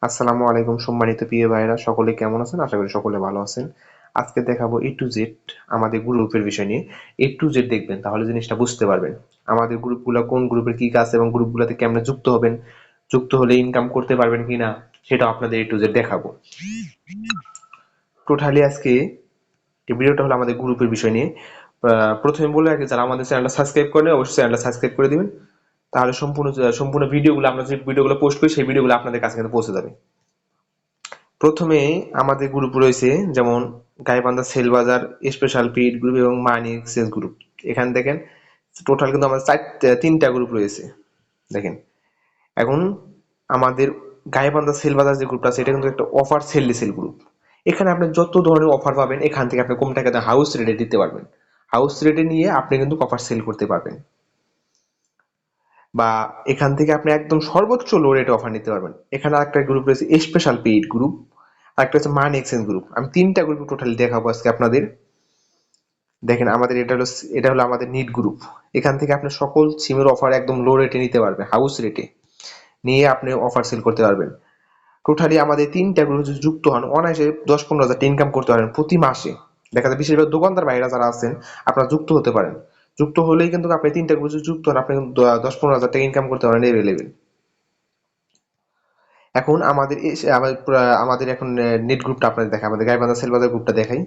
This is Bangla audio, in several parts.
আসসালামু আলাইকুম সম্মানিত প্রিয় ভাইরা, সকলে কেমন আছেন? আশা করি সকলে ভালো আছেন। আজকে দেখাবো এ টু জেড আমাদের গ্রুপের বিষয় নিয়ে। এ টু জেড দেখবেন, তাহলে জিনিসটা বুঝতে পারবেন আমাদের গ্রুপগুলো কোন গ্রুপের কি কাজ এবং গ্রুপগুলোতে কেমনে যুক্ত হবেন, যুক্ত হলে ইনকাম করতে পারবেন কিনা, সেটা আপনাদের এ টু জেড দেখাবো। টোটালি আজকে এই ভিডিওটা হলো আমাদের গ্রুপের বিষয় নিয়ে। প্রথমে বলে রাখি, যারা আমাদের চ্যানেলটা সাবস্ক্রাইব করেন অবশ্যই চ্যানেলটা সাবস্ক্রাইব করে দিবেন। তাহলে সম্পূর্ণ ভিডিওগুলো, আমরা যে ভিডিওগুলো পোস্ট করি সেই ভিডিওগুলো আপনাদের কাছে কিন্তু পৌঁছে যাবে। প্রথমে আমাদের গ্রুপ রয়েছে, যেমন গাইবান্ধা সেল বাজার, স্পেশাল পিট গ্রুপ এবং মানি এক্সচেঞ্জ গ্রুপ। এখানে দেখেন টোটাল কিন্তু আমাদের তিনটা গ্রুপ রয়েছে। দেখেন এখন আমাদের গাইবান্ধা সেল বাজার যে গ্রুপটা আছে, এটা কিন্তু একটা অফার সেল গ্রুপ। এখানে আপনি যত ধরনের অফার পাবেন, এখান থেকে আপনি কম টাকাতে হাউস রেটে দিতে পারবেন। হাউস রেটে নিয়ে আপনি কিন্তু অফার সেল করতে পারবেন, বা এখান থেকে আপনি একদম সর্বোচ্চ লো রেটে অফার নিতে পারবেন। এখানে একটা গ্রুপ রয়েছে স্পেশাল পেইড গ্রুপ, আর একটা হচ্ছে মানি এক্সচেঞ্জ গ্রুপ। আমি তিনটা গ্রুপ টোটালি দেখাবো আজকে আপনাদের। দেখেন আমাদের এটা হলো আমাদের নিট গ্রুপ। এখান থেকে আপনি সকল সিমের অফার একদম লো রেটে নিতে পারবেন, হাউস রেটে নিয়ে আপনি অফার সেল করতে পারবেন। টোটালি আমাদের তিনটা গ্রুপ যদি যুক্ত হন, অনায়াসে 10-15 হাজার ইনকাম করতে পারেন প্রতি মাসে। দেখা যায় বেশিরভাগ দোকানদার ভাইরা যারা আছেন, আপনারা যুক্ত হতে পারেন। যুক্ত হলেই কিন্তু আপনি তিনটা গ্রুপ যুক্ত হন, আপনি কিন্তু 10-15 হাজার টাকা ইনকাম করতে পারেন এভেলেবেল। এখন আমাদের এখন নেট গ্রুপটা আপনাদের দেখাই, আমাদের গাইবান্ধা সেলবাজার গ্রুপটা দেখাই।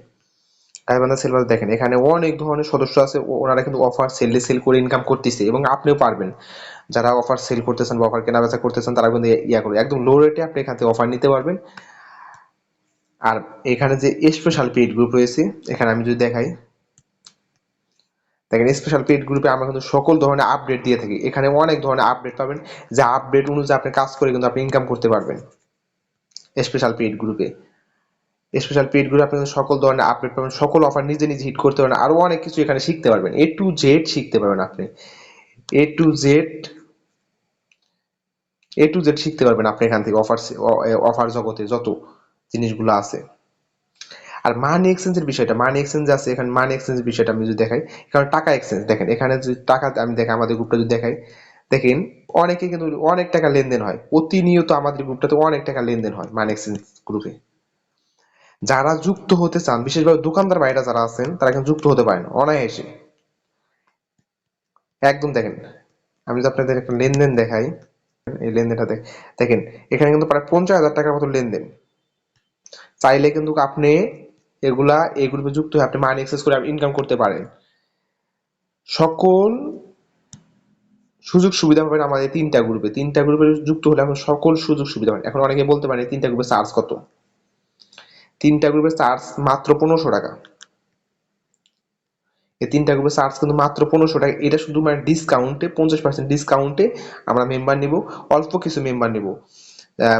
গাইবান্ধা সেলবাজার দেখেন, এখানে অনেক ধরনের সদস্য আছে, ওনারা কিন্তু অফার সেল করে ইনকাম করতেছে, এবং আপনিও পারবেন। যারা অফার সেল করতেছেন বা অফার কেনা বেচা করতেছেন, তারা কিন্তু ইয়া করে একদম লো রেটে আপনি এখান থেকে অফার নিতে পারবেন। আর এখানে যে স্পেশাল পেইড গ্রুপ রয়েছে, এখানে আমি যদি দেখাই, দেখেন স্পেশাল পেইড গ্রুপে আমরা কিন্তু সকল ধরনের আপডেট দিয়ে থাকি। এখানে অনেক ধরনের আপডেট পাবেন, যে আপডেট অনুযায়ী আপনি কাজ করে কিন্তু আপনি ইনকাম করতে পারবেন স্পেশাল পেইড গ্রুপে। স্পেশাল পেইড গ্রুপে আপনি সকল ধরনের আপডেট পাবেন, সকল অফার নিজে নিজে হিট করতে পারবেন, আরো অনেক কিছু এখানে শিখতে পারবেন। এ টু জেড শিখতে পারবেন আপনি। এ টু জেড শিখতে পারবেন আপনি এখান থেকে, অফার জগতে যত জিনিসগুলো আছে। আর মানি এক্সচেঞ্জের বিষয়টা, মানি এক্সচেঞ্জ আছে এখানে। মানি এক্সচেঞ্জের বিষয়টা আমি যদি দেখাই, এখানে টাকা এক্সচেঞ্জ দেখেন, এখানে যদি টাকা আমি দেখাই, আমাদের গ্রুপটা যদি দেখাই, দেখেন অনেকে কিন্তু অনেক টাকা লেনদেন হয় প্রতিনিয়ত। আমাদের গ্রুপটাতে অনেক টাকা লেনদেন হয় মানি এক্সচেঞ্জ গ্রুপে। যারা যুক্ত হতে চান, বিশেষভাবে দোকানদার ভাইরা যারা আছেন, তারা কিন্তু যুক্ত হতে পারেন অনায়াসে। একদম দেখেন, আমি যদি আপনাদের একটা লেনদেন দেখাই, এই লেনদেনটা দেখেন, এখানে কিন্তু প্রায় 50,000 টাকার মতো লেনদেন। চাইলে কিন্তু আপনি এই গ্রুপে যুক্ত হয়ে আপনি মানি এক্সেস করে ইনকাম করতে পারেন। সকল সুযোগ সুবিধা পাবেন আমাদের তিনটা গ্রুপে যুক্ত হলে আপনি সকল সুযোগ সুবিধা পাবেন। এখন অনেকে বলতে পারেন তিনটা গ্রুপে চার্জ কত? তিনটা গ্রুপে চার্জ মাত্র 1500 টাকা। এই তিনটা গ্রুপে চার্জ কিন্তু মাত্র 1500 টাকা। এটা শুধু মানে ডিসকাউন্টে, 50% ডিসকাউন্টে আমরা মেম্বার নিব। অল্প কিছু মেম্বার নিব,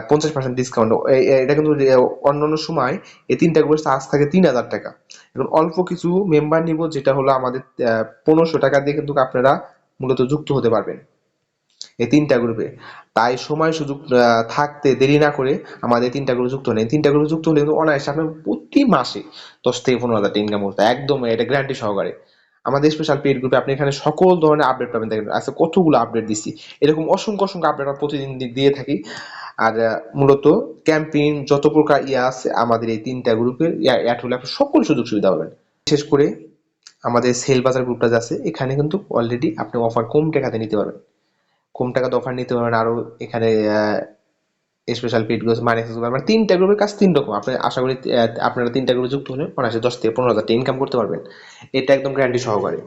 50% ডিসকাউন্ট। এটা কিন্তু অন্যান্য সময় এই তিনটা গ্রুপের চার্জ থাকে 3000 টাকা। এখন অল্প কিছু মেম্বার নিব, যেটা হলো আমাদের 1500 টাকা দিয়ে কিন্তু আপনারা মূলত যুক্ত হতে পারবেন এই তিনটা গ্রুপে। তাই সময় সুযোগ থাকতে দেরি না করে আমাদের তিনটা গ্রুপে যুক্ত হন। এই তিনটা গ্রুপে যুক্ত হলে কিন্তু অনায়াসে আপনি প্রতি মাসে 10 থেকে 15 হাজার টাকা ইনকাম করতে, একদম এটা গ্যারান্টি সহকারে। আমাদের স্পেশাল পেইড গ্রুপে আপনি এখানে সকল ধরনের আপডেট পাবেন। দেখেন আজকে কতগুলো আপডেট দিচ্ছি, এরকম অসংখ্য অসংখ্য আপডেট আমরা প্রতিদিন দিয়ে থাকি। আর মূলত ক্যাম্পেইন যত প্রকার আছে আমাদের এই তিনটা গ্রুপের অ্যাড হলে আপনি সকল সুযোগ সুবিধা পাবেন। বিশেষ করে আমাদের সেল বাজার গ্রুপটা যে আছে, এখানে কিন্তু অলরেডি আপনি অফার কম টাকাতে নিতে পারবেন, কম টাকাতে অফার নিতে পারবেন। আরো এখানে স্পেশাল পেইড গ্রুপ, মানি এক্সেস গ্রুপ, মানে তিনটা গ্রুপের কাজ তিন রকম। আপনি আশা করি আপনারা তিনটা গ্রুপে যুক্ত হলে অনায়াসে 10 থেকে 15 হাজার টাকা ইনকাম করতে পারবেন, এটা একদম গ্যারান্টি সহকারে।